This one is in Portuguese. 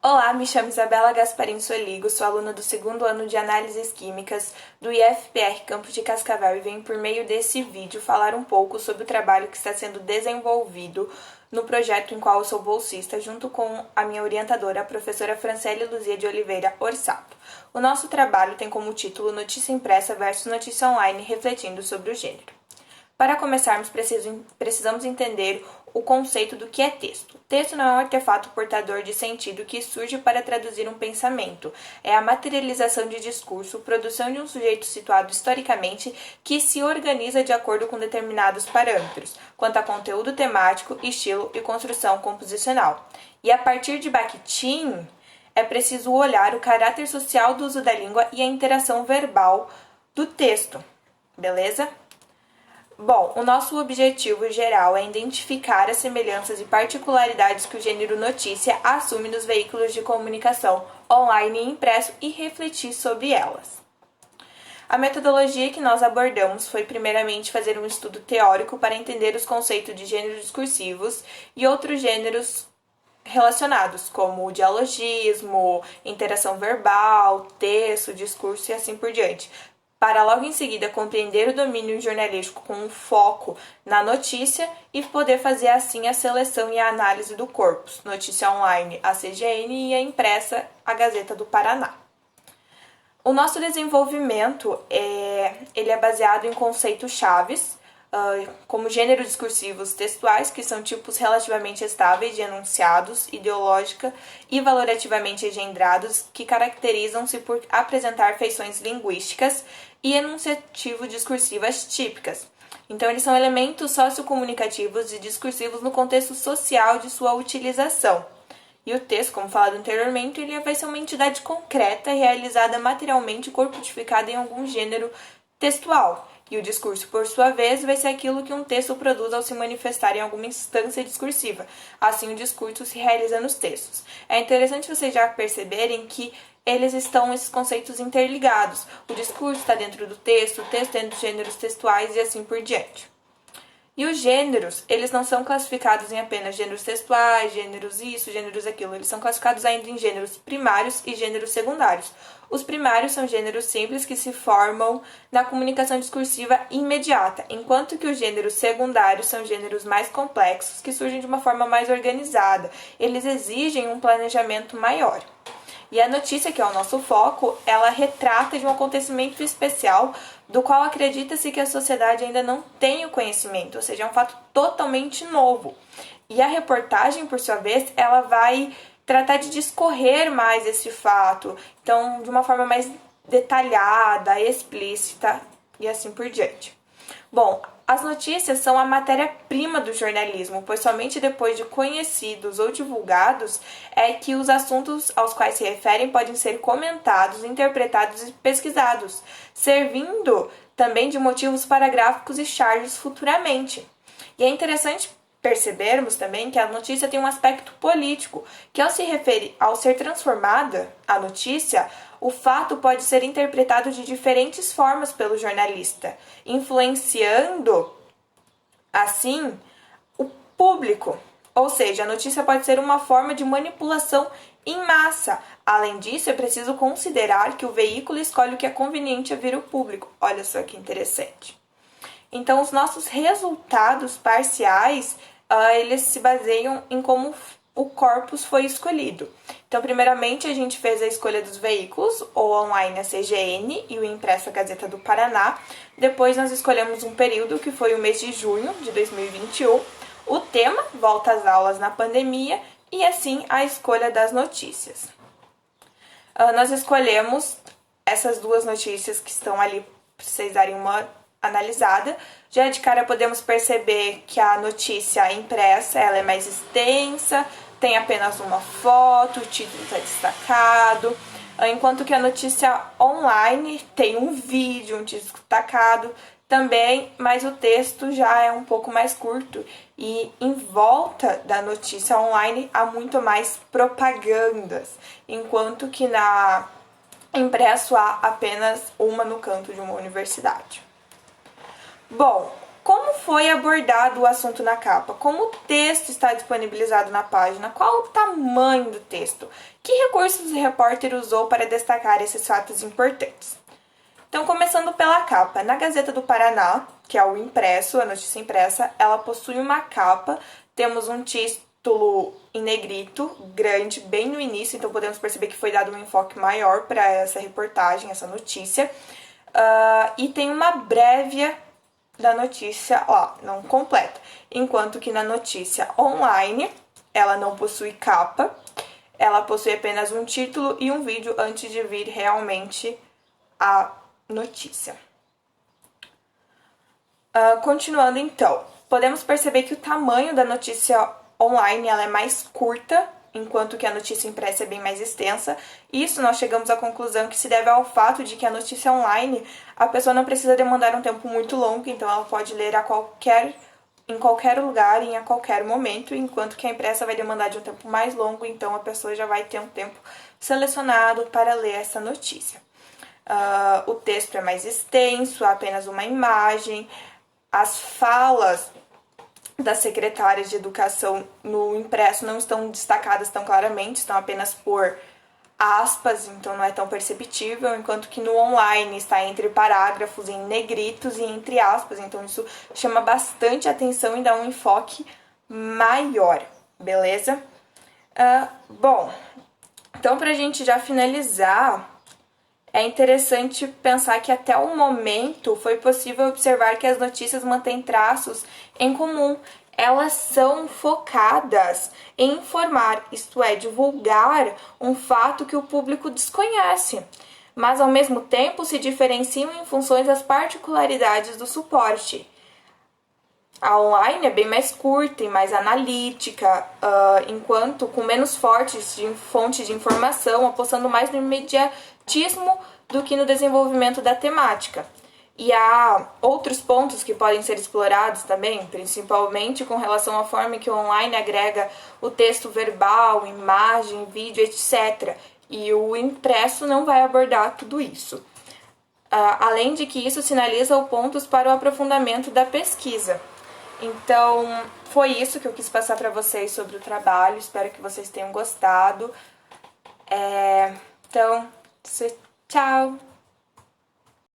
Olá, me chamo Isabela Gasparim Soligo, sou aluna do segundo ano de Análises Químicas do IFPR Campus de Cascavel e venho por meio desse vídeo falar um pouco sobre o trabalho que está sendo desenvolvido no projeto em qual eu sou bolsista, junto com a minha orientadora, a professora Franciele Luzia de Oliveira Orsato. O nosso trabalho tem como título Notícia Impressa versus Notícia Online, refletindo sobre o gênero. Para começarmos, precisamos entender o conceito do que é texto. Texto não é um artefato portador de sentido que surge para traduzir um pensamento. É a materialização de discurso, produção de um sujeito situado historicamente que se organiza de acordo com determinados parâmetros, quanto a conteúdo temático, estilo e construção composicional. E a partir de Bakhtin, é preciso olhar o caráter social do uso da língua e a interação verbal do texto. Beleza? Bom, o nosso objetivo geral é identificar as semelhanças e particularidades que o gênero notícia assume nos veículos de comunicação online e impresso e refletir sobre elas. A metodologia que nós abordamos foi primeiramente fazer um estudo teórico para entender os conceitos de gêneros discursivos e outros gêneros relacionados, como o dialogismo, interação verbal, texto, discurso e assim por diante, para logo em seguida compreender o domínio jornalístico com um foco na notícia e poder fazer assim a seleção e a análise do corpus, notícia online, a CGN, e a impressa, a Gazeta do Paraná. O nosso desenvolvimento ele é baseado em conceitos chaves, como gêneros discursivos textuais, que são tipos relativamente estáveis de enunciados, ideológica e valorativamente engendrados, que caracterizam-se por apresentar feições linguísticas e enunciativo-discursivas típicas. Então, eles são elementos sociocomunicativos e discursivos no contexto social de sua utilização. E o texto, como falado anteriormente, ele vai ser uma entidade concreta, realizada materialmente e corporificada em algum gênero textual. E o discurso, por sua vez, vai ser aquilo que um texto produz ao se manifestar em alguma instância discursiva. Assim, o discurso se realiza nos textos. É interessante vocês já perceberem que esses conceitos interligados. O discurso está dentro do texto, o texto dentro dos gêneros textuais e assim por diante. E os gêneros, eles não são classificados em apenas gêneros textuais, gêneros isso, gêneros aquilo. Eles são classificados ainda em gêneros primários e gêneros secundários. Os primários são gêneros simples que se formam na comunicação discursiva imediata, enquanto que os gêneros secundários são gêneros mais complexos que surgem de uma forma mais organizada. Eles exigem um planejamento maior. E a notícia, que é o nosso foco, ela retrata de um acontecimento especial do qual acredita-se que a sociedade ainda não tem o conhecimento, ou seja, é um fato totalmente novo. E a reportagem, por sua vez, ela vai tratar de discorrer mais esse fato, então de uma forma mais detalhada, explícita e assim por diante. Bom, as notícias são a matéria-prima do jornalismo, pois somente depois de conhecidos ou divulgados é que os assuntos aos quais se referem podem ser comentados, interpretados e pesquisados, servindo também de motivos para gráficos e charges futuramente. E é interessante percebermos também que a notícia tem um aspecto político, que ao ser transformada a notícia, o fato pode ser interpretado de diferentes formas pelo jornalista, influenciando, assim, o público. Ou seja, a notícia pode ser uma forma de manipulação em massa. Além disso, é preciso considerar que o veículo escolhe o que é conveniente a vir ao público. Olha só que interessante. Então, os nossos resultados parciais, eles se baseiam em como o corpus foi escolhido. Então, primeiramente, a gente fez a escolha dos veículos, o online, a CGN, e o impresso, a Gazeta do Paraná. Depois, nós escolhemos um período, que foi o mês de junho de 2021. O tema, volta às aulas na pandemia, e assim, a escolha das notícias. Nós escolhemos essas duas notícias que estão ali, para vocês darem uma analisada. Já de cara podemos perceber que a notícia impressa ela é mais extensa, tem apenas uma foto, o título está destacado, enquanto que a notícia online tem um vídeo, um título destacado também, mas o texto já é um pouco mais curto e em volta da notícia online há muito mais propagandas, enquanto que na impresso há apenas uma no canto de uma universidade. Bom, Como foi abordado o assunto na capa? Como o texto está disponibilizado na página? Qual o tamanho do texto? Que recursos o repórter usou para destacar esses fatos importantes? Então, começando pela capa. Na Gazeta do Paraná, que é o impresso, a notícia impressa, ela possui uma capa. Temos um título em negrito, grande, bem no início, então podemos perceber que foi dado um enfoque maior para essa reportagem, essa notícia. E tem uma prévia da notícia, não completa. Enquanto que na notícia online, ela não possui capa, ela possui apenas um título e um vídeo antes de vir realmente a notícia. Continuando então, podemos perceber que o tamanho da notícia online ela é mais curta, enquanto que a notícia impressa é bem mais extensa. Isso nós chegamos à conclusão que se deve ao fato de que a notícia online a pessoa não precisa demandar um tempo muito longo, então ela pode ler em qualquer lugar e a qualquer momento, enquanto que a impressa vai demandar de um tempo mais longo, então a pessoa já vai ter um tempo selecionado para ler essa notícia. O texto é mais extenso, há apenas uma imagem, as falas das secretárias de educação no impresso não estão destacadas tão claramente, estão apenas por aspas, então não é tão perceptível, enquanto que no online está entre parágrafos em negritos e entre aspas, então isso chama bastante atenção e dá um enfoque maior, beleza? Bom, então pra gente já finalizar, é interessante pensar que até o momento foi possível observar que as notícias mantêm traços em comum. Elas são focadas em informar, isto é, divulgar um fato que o público desconhece, mas ao mesmo tempo se diferenciam em funções das particularidades do suporte. A online é bem mais curta e mais analítica, enquanto com menos fontes de informação, apostando mais no imediatismo do que no desenvolvimento da temática. E há outros pontos que podem ser explorados também, principalmente com relação à forma que o online agrega o texto verbal, imagem, vídeo, etc. E o impresso não vai abordar tudo isso. Além de que isso sinaliza pontos para o aprofundamento da pesquisa. Então, foi isso que eu quis passar para vocês sobre o trabalho. Espero que vocês tenham gostado. Então, tchau!